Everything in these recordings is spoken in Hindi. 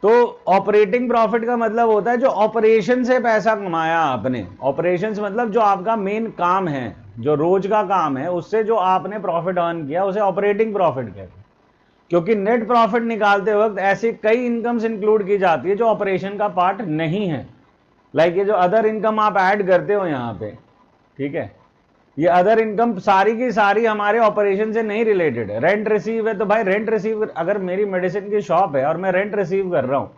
तो ऑपरेटिंग प्रॉफिट का मतलब होता है जो ऑपरेशन से पैसा कमाया आपने, ऑपरेशंस मतलब जो आपका मेन काम है, जो रोज का काम है, उससे जो आपने प्रॉफिट अर्न किया उसे ऑपरेटिंग प्रॉफिट कहते हैं। क्योंकि नेट प्रॉफिट निकालते वक्त ऐसी कई इनकम्स इंक्लूड की जाती है जो ऑपरेशन का पार्ट नहीं है। लाइक ये जो अदर इनकम आप ऐड करते हो यहां पे, ठीक है, ये अदर इनकम सारी की सारी हमारे ऑपरेशन से नहीं रिलेटेड है। रेंट रिसीव है तो भाई रेंट रिसीव, अगर मेरी मेडिसिन की शॉप है और मैं रेंट रिसीव कर रहा हूं,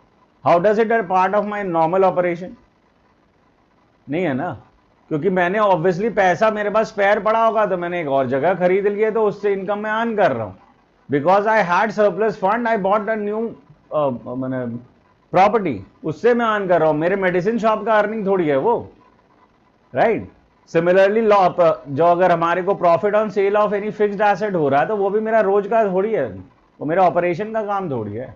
how does it are part of my normal operation? नहीं है ना, क्योंकि मैंने ऑब्वियसली पैसा मेरे पास स्पेयर पड़ा होगा तो मैंने एक और जगह खरीद लिया तो उससे इनकम मैं अर्न कर रहा हूं। Because I had surplus fund, I bought a new मैंने प्रॉपर्टी, उससे मैं अर्न कर रहा हूं। मेरे मेडिसिन शॉप का अर्निंग थोड़ी है वो, राइट। सिमिलरली जो अगर हमारे को profit on sale of any fixed asset हो रहा है तो वो भी मेरा रोज का थोड़ी है, वो मेरा ऑपरेशन का काम थोड़ी है।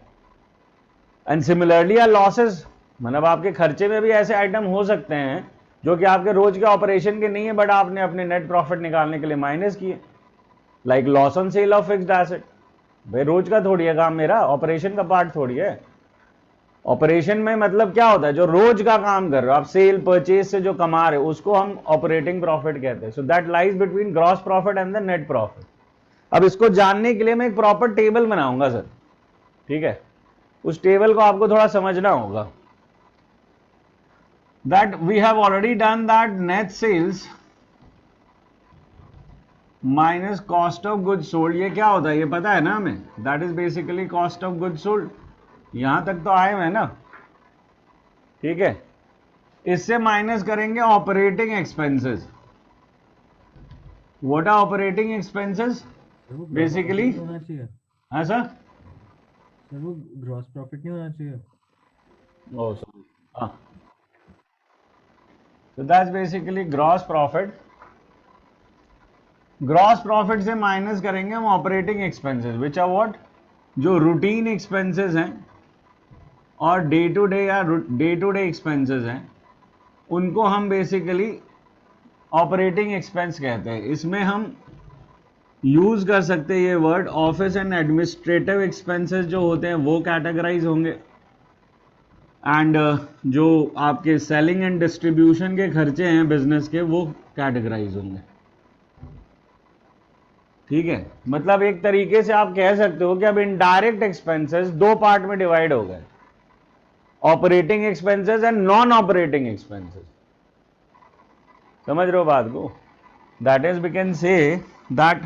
एंड सिमिलरली लॉसेस, मतलब आपके खर्चे में भी ऐसे आइटम हो सकते हैं जो कि आपके रोज के ऑपरेशन के नहीं है बट आपने अपने नेट प्रॉफिट निकालने के लिए माइनस किए, like loss on sale of fixed asset. भाई रोज का थोड़ी है काम, मेरा ऑपरेशन का पार्ट थोड़ी है। ऑपरेशन में मतलब क्या होता है, जो रोज का काम कर रहे हो आप, सेल परचेज से जो कमा रहे हो उसको हम ऑपरेटिंग प्रॉफिट कहते हैं। So that lies between gross profit and the net profit. अब इसको जानने के लिए मैं एक प्रॉपर टेबल बनाऊंगा सर, ठीक है, उस टेबल को आपको थोड़ा समझना होगा। That we have already done that net sales minus cost of good sold, ये क्या होता है ये पता है ना हमें, that is basically cost of good sold. यहां तक तो आए हुए हैं ना, ठीक है। इससे माइनस करेंगे operating expenses. What are operating expenses? Basically होना चाहिए हाँ सर, सर, वो ग्रॉस प्रॉफिट नहीं होना चाहिए। ओ सॉरी, हाँ, तो that's basically gross profit. Gross profit से माइनस करेंगे हम operating expenses which are what, जो रूटीन एक्सपेंसेस हैं और डे टू डे या डे टू डे एक्सपेंसेस हैं, उनको हम बेसिकली ऑपरेटिंग एक्सपेंस कहते हैं। इसमें हम यूज कर सकते हैं ये word, office and administrative expenses जो होते हैं वो कैटेगराइज होंगे, एंड जो आपके सेलिंग एंड डिस्ट्रीब्यूशन के खर्चे हैं बिजनेस के वो कैटेगराइज होंगे, ठीक है। मतलब एक तरीके से आप कह सकते हो कि अब इनडायरेक्ट एक्सपेंसेस दो पार्ट में डिवाइड हो गए, operating expenses and non operating expenses. समझ रहे हो बात को? That is we can say that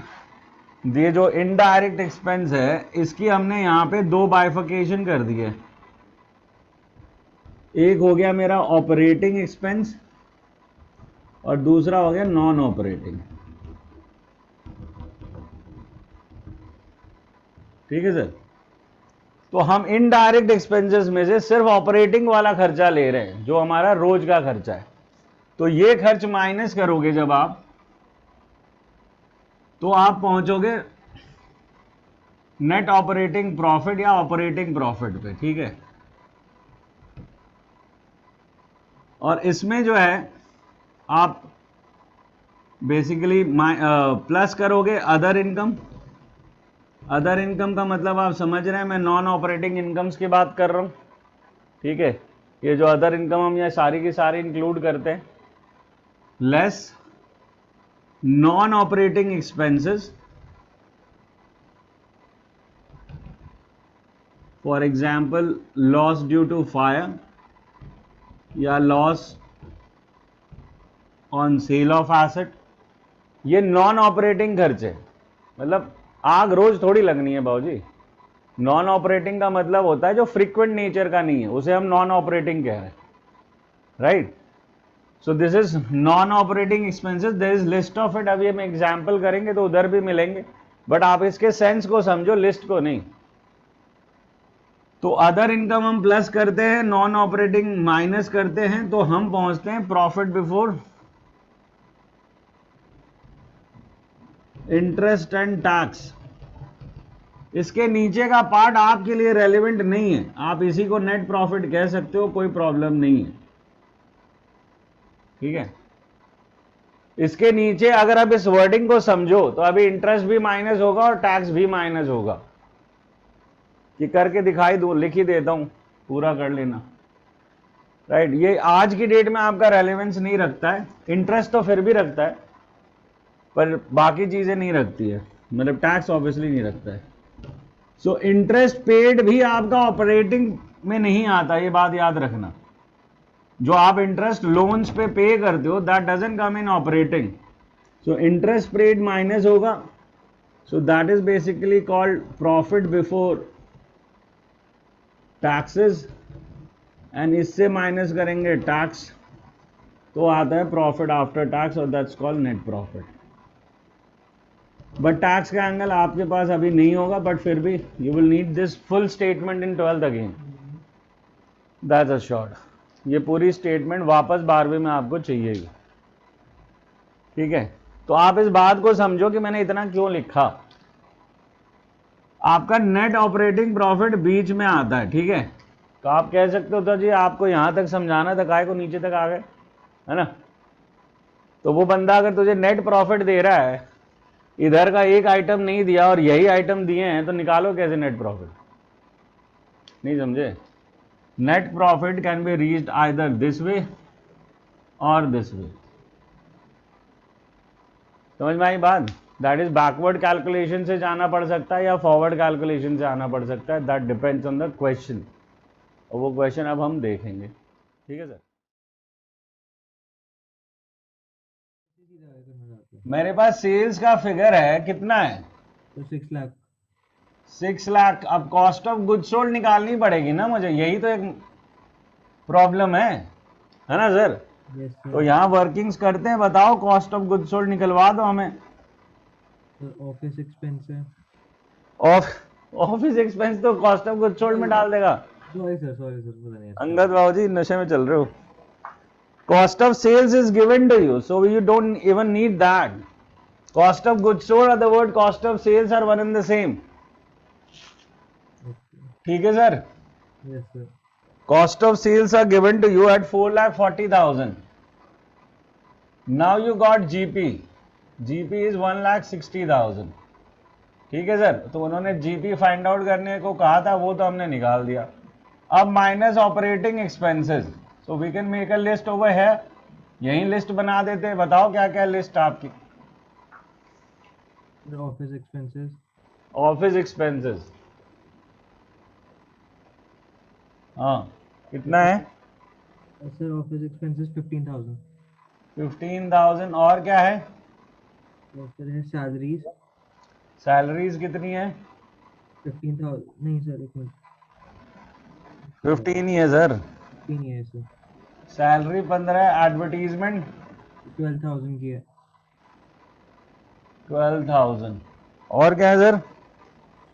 ये जो इनडायरेक्ट एक्सपेंस है इसकी हमने यहां पे दो बाइफिकेशन कर दी है। एक हो गया मेरा ऑपरेटिंग एक्सपेंस और दूसरा हो गया नॉन ऑपरेटिंग, ठीक है सर। तो हम इनडायरेक्ट एक्सपेंसेस में से सिर्फ ऑपरेटिंग वाला खर्चा ले रहे हैं जो हमारा रोज का खर्चा है। तो ये खर्च माइनस करोगे जब आप, तो आप पहुंचोगे नेट ऑपरेटिंग प्रॉफिट या ऑपरेटिंग प्रॉफिट पे, ठीक है। और इसमें जो है आप बेसिकली प्लस करोगे अदर इनकम। अदर इनकम का मतलब आप समझ रहे हैं, मैं नॉन ऑपरेटिंग इनकम्स की बात कर रहा हूं, ठीक है। ये जो अदर इनकम हम यहाँ सारी की सारी इंक्लूड करते हैं, less non operating expenses, for example loss due to fire या loss on sale of asset, ये नॉन ऑपरेटिंग खर्चे। मतलब आग रोज थोड़ी लगनी है बाबूजी, नॉन ऑपरेटिंग का मतलब होता है जो फ्रीक्वेंट नेचर का नहीं है, उसे हम नॉन ऑपरेटिंग कह रहे हैं, right. So this is non operating expenses, there is list of it. अभी हम एग्जाम्पल करेंगे तो उधर भी मिलेंगे, बट आप इसके सेंस को समझो, लिस्ट को नहीं। तो अदर इनकम हम प्लस करते हैं, नॉन ऑपरेटिंग माइनस करते हैं, तो हम पहुंचते हैं profit before interest and tax. इसके नीचे का पार्ट आपके लिए रेलेवेंट नहीं है, आप इसी को नेट प्रॉफिट कह सकते हो, कोई प्रॉब्लम नहीं है, ठीक है। इसके नीचे अगर आप इस वर्डिंग को समझो तो अभी इंटरेस्ट भी माइनस होगा और टैक्स भी माइनस होगा, कि करके दिखाई दो, लिख ही देता हूं पूरा कर लेना, राइट। ये आज की डेट में आपका रेलेवेंस नहीं रखता है, इंटरेस्ट तो फिर भी रखता है पर बाकी चीजें नहीं रखती है, मतलब टैक्स ऑब्वियसली नहीं रखता है। सो इंटरेस्ट पेड भी आपका ऑपरेटिंग में नहीं आता, ये बात याद रखना। जो आप इंटरेस्ट लोन्स पे करते हो that doesn't come in operating, so interest paid minus होगा, so that is basically called profit before taxes, and इससे माइनस करेंगे टैक्स तो आता है प्रॉफिट आफ्टर टैक्स, और that's called net profit. But tax का एंगल आपके पास अभी नहीं होगा, बट फिर भी you will need this full statement in 12th again, that's assured. ये पूरी स्टेटमेंट वापस 12वीं में आपको चाहिएगी, ठीक है। तो आप इस बात को समझो कि मैंने इतना क्यों लिखा। आपका नेट ऑपरेटिंग प्रॉफिट बीच में आता है, ठीक है। तो आप कह सकते हो तो जी आपको यहां तक समझाना था, काय को नीचे तक आ गए, है ना। तो वो बंदा अगर तुझे नेट प्रॉफिट दे रहा है, इधर का एक आइटम नहीं दिया और यही आइटम दिए हैं, तो निकालो कैसे नेट प्रॉफिट, नहीं समझे। Net profit can be reached either this way और दिस वे, समझ में आई बात। दैट इज बैकवर्ड कैलकुलेशन से जाना पड़ सकता है या फॉरवर्ड कैलकुलेशन से आना पड़ सकता है, that depends on the question, और वो क्वेश्चन अब हम देखेंगे, ठीक है सर। मेरे पास सेल्स का फिगर है, कितना है, तो 6 लाख। 6 लाख। अब कॉस्ट ऑफ गुड्स सोल्ड निकालनी पड़ेगी ना मुझे, यही तो एक प्रॉब्लम है ना सर। Yes sir. तो यहाँ वर्किंग्स करते हैं, बताओ कॉस्ट ऑफ गुड्स सोल्ड निकलवा दो हमें। ऑफिस एक्सपेंस है। ऑफिस एक्सपेंस तो कॉस्ट ऑफ गुड्स सोल्ड में डाल देगा। सॉरी सर पता नहीं। अंगद बाबू जी नशे में चल रहे हो। Cost of sales is given to you, so you don't even need that. Cost of goods sold और the word cost of sales are one and the same, ठीक है sir. Yes sir. Cost of sales are given to you at 4,40,000. Now you got GP. GP is 1,60,000. ठीक है सर। तो उन्होंने GP फाइंड आउट करने को कहा था, वो तो हमने निकाल दिया। अब minus operating expenses, so we can make a list over है, यही लिस्ट बना देते हैं। बताओ क्या क्या लिस्ट आपकी। Office expenses. ऑफिस एक्सपेंसेस, हाँ कितना है सर? Office expenses 15,000। 15,000। और क्या है? और फिर है सैलरीज। सैलरीज कितनी है? 15,000 नहीं सर, एक मिनट। 15 ही है सर। 15 ही है सर। सैलरी 15 है। एडवर्टीजमेंट 12,000 की है। 12,000। और क्या है सर?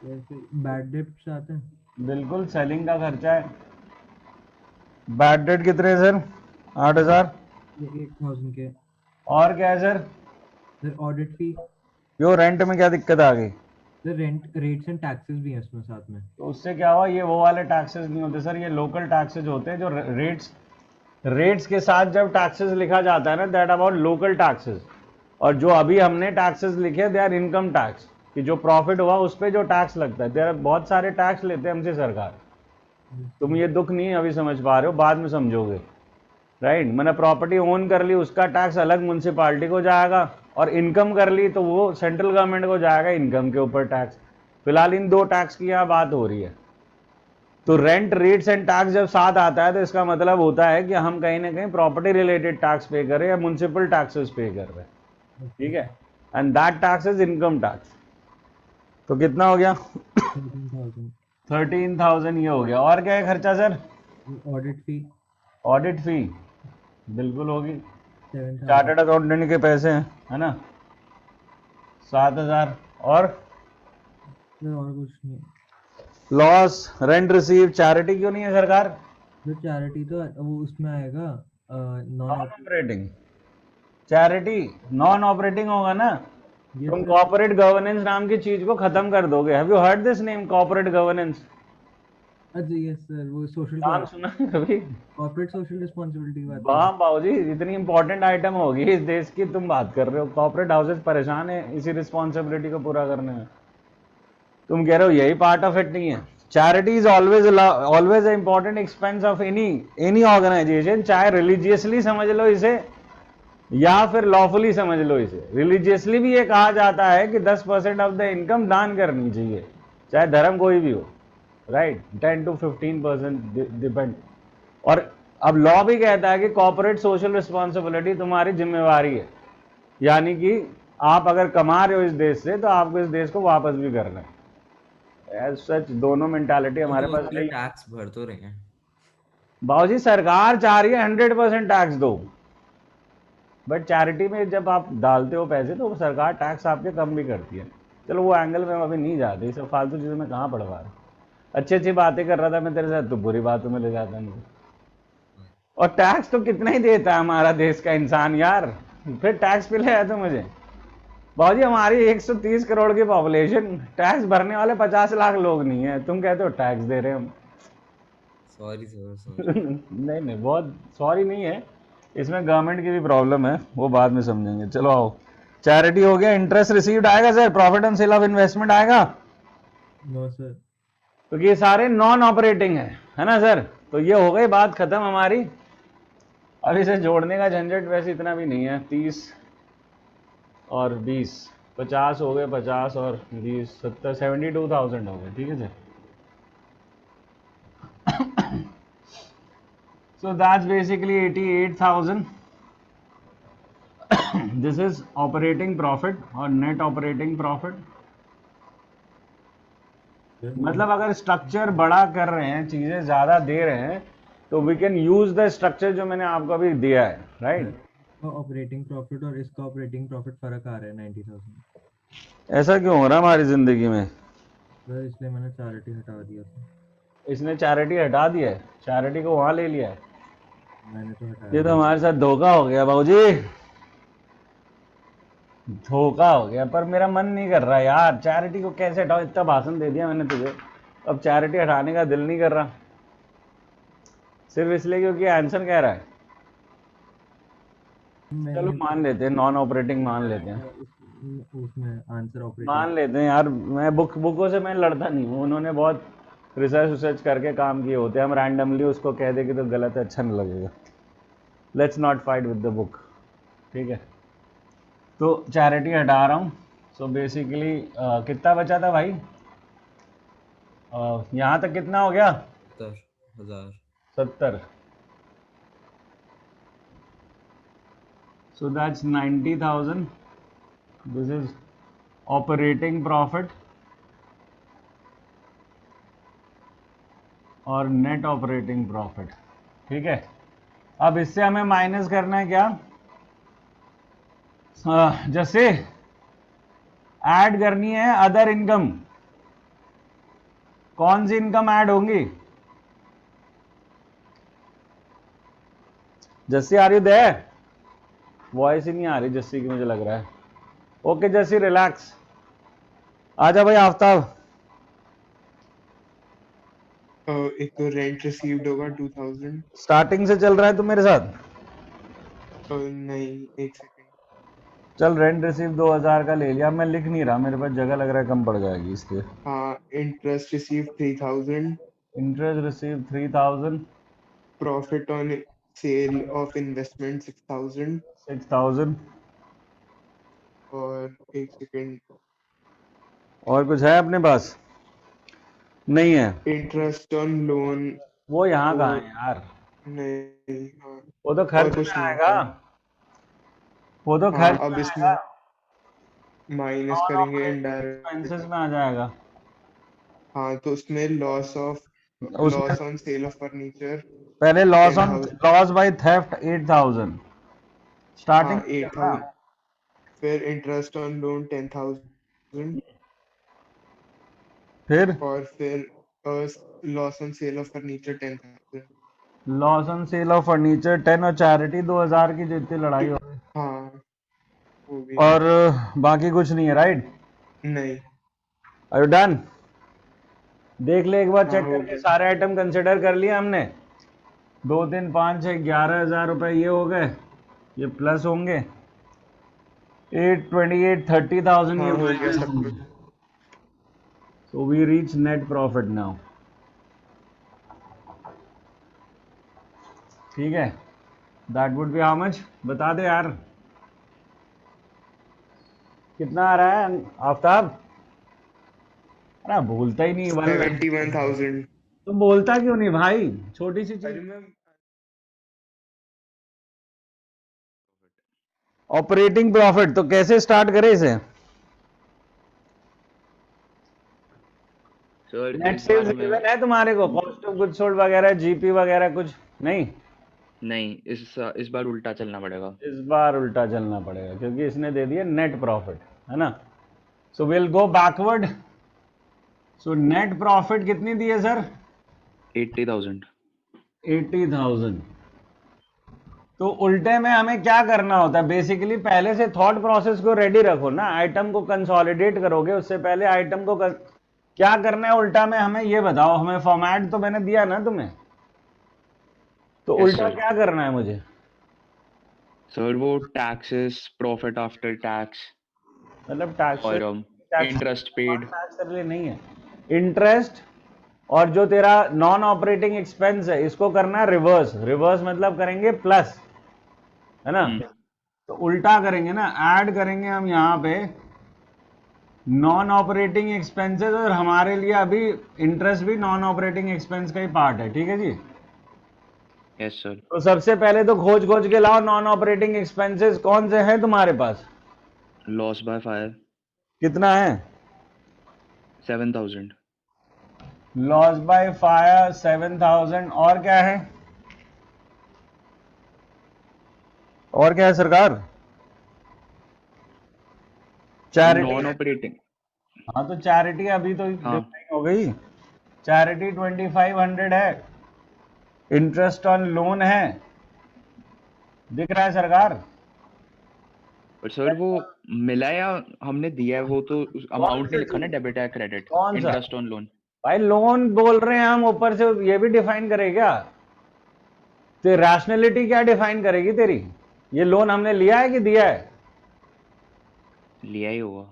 फिर बैड डेट्स आते हैं। बिल्कुल, सेलिंग का खर्चा है। बैड डेट कितने सर? 8,000। ये 1,000 के। और क्या है सर? सर ऑडिट फी। यो रेंट में क्या दिक्कत आ गई? Sir rent rates and taxes भी हैं उसमें साथ में। तो उससे क्या हुआ? ये वो वाले टैक्सेस नहीं होते सर, ये लोकल टैक्सेस होते हैं। जो रेट्स के साथ जब टैक्सेस लिखा जाता है ना, दैट अबाउट लोकल टैक्सेस। और जो अभी हमने टैक्सेस लिखे दे आर इनकम टैक्स, कि जो प्रॉफिट हुआ उस पर जो टैक्स लगता है। देयर बहुत सारे टैक्स लेते हैं हमसे सरकार। तुम ये दुख नहीं अभी समझ पा रहे हो, बाद में समझोगे, राइट। मैंने प्रॉपर्टी ओन कर ली, उसका टैक्स अलग म्यूनसिपालिटी को जाएगा, और इनकम कर ली तो वो सेंट्रल गवर्नमेंट को जाएगा इनकम के ऊपर टैक्स। फिलहाल इन दो टैक्स की यहाँ बात हो रही है। तो रेंट, रेट्स एंड टैक्स जब साथ आता है तो इसका मतलब होता है कि हम कहीं ना कहीं प्रॉपर्टी रिलेटेड टैक्स पे कर रहे हैं या म्यूनसिपल टैक्सेस पे कर रहे हैं, ठीक है। And that tax is income tax. तो कितना हो गया? 13,000 ये हो गया। और क्या है खर्चा सर? ऑडिट फी। ऑडिट फी बिल्कुल होगी। 7,000। चार्टर्ड अकाउंटेंट के पैसे हैं, है ना, 7,000। और सर और कुछ नहीं। लॉस, रेंट रिसीव, चैरिटी क्यों नहीं है सरकार? सर चैरिटी तो वो उसमें आएगा, non non operating. Charity non operating होगा ना। ये तुम कॉर्पोरेट गवर्नेंस नाम की चीज को खत्म कर दोगे। Have you heard this name, corporate governance? अच्छा यस सर, वो सोशल नाम सुना है कभी? कॉर्पोरेट सोशल रिस्पांसिबिलिटी की बात वाह बाबूजी, इतनी इंपॉर्टेंट आइटम होगी इस देश की, तुम बात कर रहे हो। कॉर्पोरेट हाउसेस परेशान है इसी रिस्पॉन्सिबिलिटी को पूरा करने में। तुम कह रहे हो यही पार्ट ऑफ इट नहीं है। Charity is always a important expense of any organization, चाहे रिलीजियसली समझ लो इसे या फिर लॉफुली समझ लो इसे। रिलीजियसली भी ये कहा जाता है कि 10% ऑफ द इनकम दान करनी चाहिए, चाहे धर्म कोई भी हो, राइट। 10 to 15% depend. और अब लॉ भी कहता है कि कॉर्पोरेट सोशल रिस्पॉन्सिबिलिटी तुम्हारी जिम्मेवारी है, यानी कि आप अगर कमा रहे हो इस देश से तो आपको इस देश को वापस भी करना है। एज सच दोनों मेंटालिटी वो हमारे तो पास उसके नहीं। लिए टैक्स भर तो रहे हैं। बाबूजी सरकार चाह रही है 100% टैक्स दो, बट चैरिटी में जब आप डालते हो पैसे तो सरकार टैक्स आपके कम भी करती है। चलो वो एंगल में हम अभी नहीं जाते, ये सब फालतू चीज़ों में कहाँ पढ़वा रहे। अच्छी अच्छी बातें कर रहा था मैं तेरे साथ, तो बुरी बातों में ले जाता मुझे। और टैक्स तो कितना ही देता है हमारा देश का इंसान यार, फिर टैक्स पे ले आया तो मुझे। बाबूजी हमारी 130 करोड़ की पॉपुलेशन, टैक्स भरने वाले 50 लाख लोग नहीं है, तुम कहते हो टैक्स दे रहे हम। सॉरी सर नहीं नहीं, बहुत सॉरी नहीं है, इसमें गवर्नमेंट की भी प्रॉब्लम है, वो बाद में समझेंगे। चलो आओ, चैरिटी हो गया। इंटरेस्ट रिसीव्ड आएगा sir, profit on sale of investment आएगा, नो सर। क्योंकि ये सारे नॉन ऑपरेटिंग है ना सर। तो ये हो गई बात खत्म हमारी। अब इसे जोड़ने का झंझट वैसे इतना भी नहीं है। 30 और 20 50 हो गए, 50 और 20 70 72,000 हो गए, ठीक है sir. So that's basically 88,000. This is operating profit और net operating profit। मतलब अगर स्ट्रक्चर बड़ा कर रहे हैं, चीजें ज्यादा दे रहे हैं, तो we can use the structure जो मैंने आपको अभी दिया है, राइट। ऑपरेटिंग प्रॉफिट और इसका ऑपरेटिंग प्रॉफिट फर्क आ रहा है 90,000 ऐसा क्यों हो रहा है हमारी जिंदगी में? सर, इसलिए मैंने चैरिटी हटा दिया था। इसने चैरिटी हटा दिया है, चैरिटी को वहां ले लिया है। मैंने तो हटाया ये तो था। हमारे साथ धोखा हो गया बाबूजी, धोखा हो गया। पर मेरा मन नहीं कर रहा यार, चैरिटी को कैसे हटाओ, इतना भाषण दे दिया मैंने तुझे, अब चैरिटी हटाने का दिल नहीं कर रहा, सिर्फ इसलिए क्योंकि आंसर कह रहा है। चलो मान लेते हैं, नॉन ऑपरेटिंग मान लेते हैं, उसमें आंसर ऑपरेटिंग मान लेते हैं यार। मैं बुकों से मैं लड़ता नहीं हूँ, उन्होंने बहुत रिसर्च करके काम किए होते हैं, हम रैंडमली उसको कह देंगे तो गलत है, अच्छा नहीं लगेगा। Let's not fight with the book, ठीक है। तो चैरिटी हटा रहा हूँ। सो बेसिकली कितना बचा था भाई? यहाँ तक कितना हो गया? 70,000। 70। So that's 90,000. This is operating profit और नेट ऑपरेटिंग प्रॉफिट, ठीक है। अब इससे हमें माइनस करना है क्या? जैसे ऐड करनी है अदर इनकम। कौन सी इनकम ऐड होंगी? जस्सी आ रही है? वॉइस ही नहीं आ रही जस्सी की, मुझे लग रहा है। ओके जस्सी रिलैक्स, आजा भाई आफ्ताब। एक तो रेंट रिसीव्ड होगा 2000। स्टार्टिंग से चल रहा है तू मेरे साथ? नहीं, एक सेकंड। चल रेंट रिसीव 2000 का ले लिया, मैं लिख नहीं रहा, मेरे पास जगह लग रहा है कम पड़ जाएगी इसलिए। हाँ, interest receive 3000। Interest receive 3000। Profit on sale of investment 6000। 6000। और एक सेकंड, और कुछ है अपने पास? नहीं है। Interest on loan. वो यहाँ वो- कहाँ है यार? नहीं, हाँ, वो तो और खर्च कुछ में नहीं आएगा, है। वो तो हाँ, खर्च अब में इसमें आएगा, माइनस नॉन करेंगे ऑपरेटिंग इनडायरेक्ट। एक्सपेंसेस में आ जाएगा। हाँ, तो उसमें लॉस उसमें ऑन सेल ऑफ फर्नीचर पहले लॉस 10,000। बाय थेफ्ट 8000 स्टार्टिंग हाँ, 8000। फिर इंटरेस्ट ऑन लोन 10,000। फिर और फिर loss on sale of furniture 10,000। Loss on sale of furniture 10 और चैरिटी 2000 की जितनी लड़ाई हो रही। हाँ, वो भी और बाकी कुछ नहीं है, राइट? नहीं। Are you done? देख ले एक बार, हाँ, चेक हो करके गया। सारे आइटम कंसिडर कर लिए हमने। 2 3 5 6 11,000 रुपए ये हो गए, ये प्लस होंगे 8 28 30,000 ये हाँ, हो गया माइनस सब होंगे। कुछ। So we reach net profit now, ठीक है, that would be how much, बता दे यार कितना आ रहा है आफ्ताब। अरे बोलता ही नहीं, 71,000. तो बोलता क्यों नहीं भाई, छोटी सी I चीज। remember. ऑपरेटिंग प्रॉफिट तो कैसे स्टार्ट करें इसे? सर नेट इस सेल्स बार में गिवन है तुम्हारे को, कॉस्ट ऑफ गुड्स सोल्ड वगैरह, जीपी वगैरह कुछ नहीं? नहीं, इस बार उल्टा चलना पड़ेगा। इस बार उल्टा चलना पड़ेगा क्योंकि इसने दे दिया नेट प्रॉफिट, है ना। So will go backward. So net profit कितनी दी है सर? 80,000। 80,000। तो उल्टे में हमें क्या करना होता है बेसिकली, पहले से थॉट प्रोसेस को रेडी रखो ना, आइटम को कंसोलिडेट करोगे उससे पहले आइटम को क्या करना है उल्टा में हमें ये बताओ, हमें फॉर्मेट तो मैंने दिया ना तुम्हें, तो Yes, उल्टा sir. क्या करना है मुझे? सर वो टैक्सेस, प्रॉफिट आफ्टर टैक्स मतलब टैक्स और इंटरेस्ट पेड। टैक्स के लिए नहीं है, इंटरेस्ट और जो तेरा नॉन ऑपरेटिंग एक्सपेंस है इसको करना है रिवर्स। रिवर्स मतलब करेंगे प्लस, है ना। तो उल्टा करेंगे ना, ऐड करेंगे हम यहाँ पे नॉन ऑपरेटिंग एक्सपेंसेस, और हमारे लिए अभी इंटरेस्ट भी नॉन ऑपरेटिंग एक्सपेंस का ही पार्ट है, ठीक है जी। Yes sir. तो सबसे पहले तो खोज खोज के लाओ नॉन ऑपरेटिंग एक्सपेंसेस कौन से हैं तुम्हारे पास। लॉस बाय फायर कितना है? 7,000। Loss by fire 7,000। और क्या है? और क्या है सरकार? चैरिटी। Non operating. हाँ तो चैरिटी अभी तो हाँ। डिफाइन हो गई, चैरिटी 2500 है, इंटरेस्ट ऑन लोन है, दिख रहा है सरकार? और सर वो मिला या हमने दिया है, वो तो अमाउंट नहीं लिखा ना, डेबिट या क्रेडिट। कौन सा? Interest on loan. भाई लोन बोल रहे हैं हम, ऊपर से ये भी डिफाइन करे क्या? तो रैशनैलिटी क्या डिफाइन करेगी तेरी? ये लोन हमने लिया है कि दिया है? लिया ही होगा।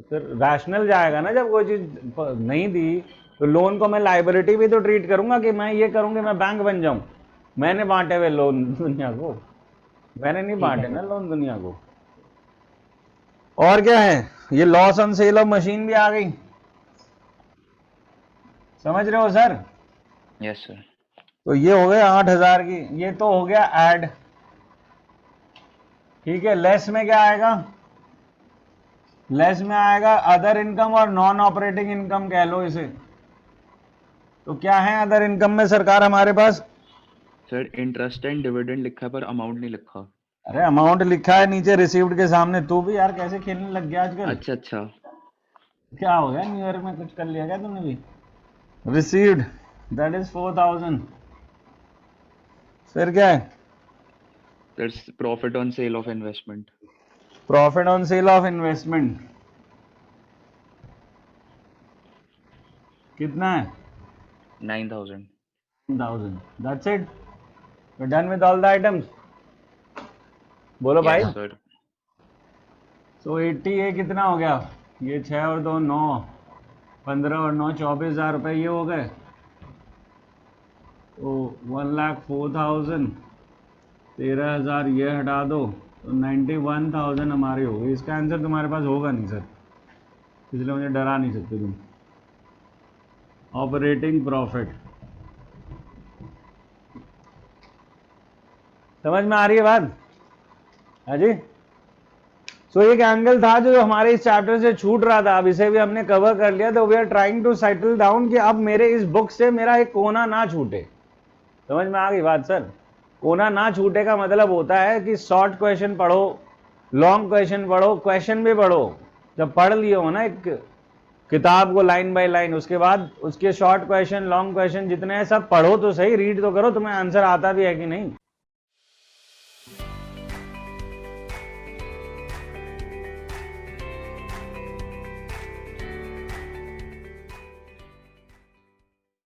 फिर रैशनल जाएगा ना, जब कोई चीज नहीं दी तो लोन को मैं लाइबिलिटी भी तो ट्रीट करूंगा कि मैं ये करूंगा मैं बैंक बन जाऊं। मैंने बांटे हुए लोन दुनिया को, मैंने नहीं बांटे ना लोन दुनिया को। और क्या है? ये loss on sale of machine भी आ गई, समझ रहे हो सर? Yes sir. तो ये हो गया 8,000 की, ये तो हो गया ऐड, ठीक है। लेस में क्या आएगा? लेस में आएगा अदर इनकम और नॉन ऑपरेटिंग इनकम कह लो इसे। तो क्या है अदर इनकम में सरकार हमारे पास? सर इंटरेस्ट एंड डिविडेंड लिखा है पर अमाउंट नहीं लिखा। अरे अमाउंट लिखा है नीचे रिसीव्ड के सामने। तू भी यार कैसे खेलने लग गया आजकल? अच्छा अच्छा। क्या हो गया, न्यू ईयर में कुछ कर लिया क्या तुमने भी? Received that is 4,000। फिर क्या है? Sir profit on sale of investment. Profit on sale of investment कितना है? 9,000। 1,000। That's it, we done with all the items. बोलो भाई। Yes sir. सो 80 ये कितना हो गया? ये 6 और 2 9, 15 और 9 24,000 रुपये ये हो गए। तो 1,04,000, 13,000 ये हटा दो तो 91,000 हमारे हो गए। इसका आंसर तुम्हारे पास होगा नहीं सर, इसलिए मुझे डरा नहीं सकते तुम। ऑपरेटिंग प्रॉफिट समझ में आ रही है बात? हाँ जी। सो एक एंगल था जो हमारे इस चैप्टर से छूट रहा था, अब इसे भी हमने कवर कर लिया। तो we are trying to settle down कि अब मेरे इस बुक से मेरा एक कोना ना छूटे। समझ में आ गई बात सर? कोना ना छूटे का मतलब होता है कि शॉर्ट क्वेश्चन पढ़ो, लॉन्ग क्वेश्चन पढ़ो, क्वेश्चन भी पढ़ो। जब पढ़ लिए हो ना एक किताब को लाइन बाय लाइन, उसके बाद उसके शॉर्ट क्वेश्चन लॉन्ग क्वेश्चन जितने हैं सब पढ़ो तो सही, रीड तो करो, तुम्हें आंसर आता भी है कि नहीं।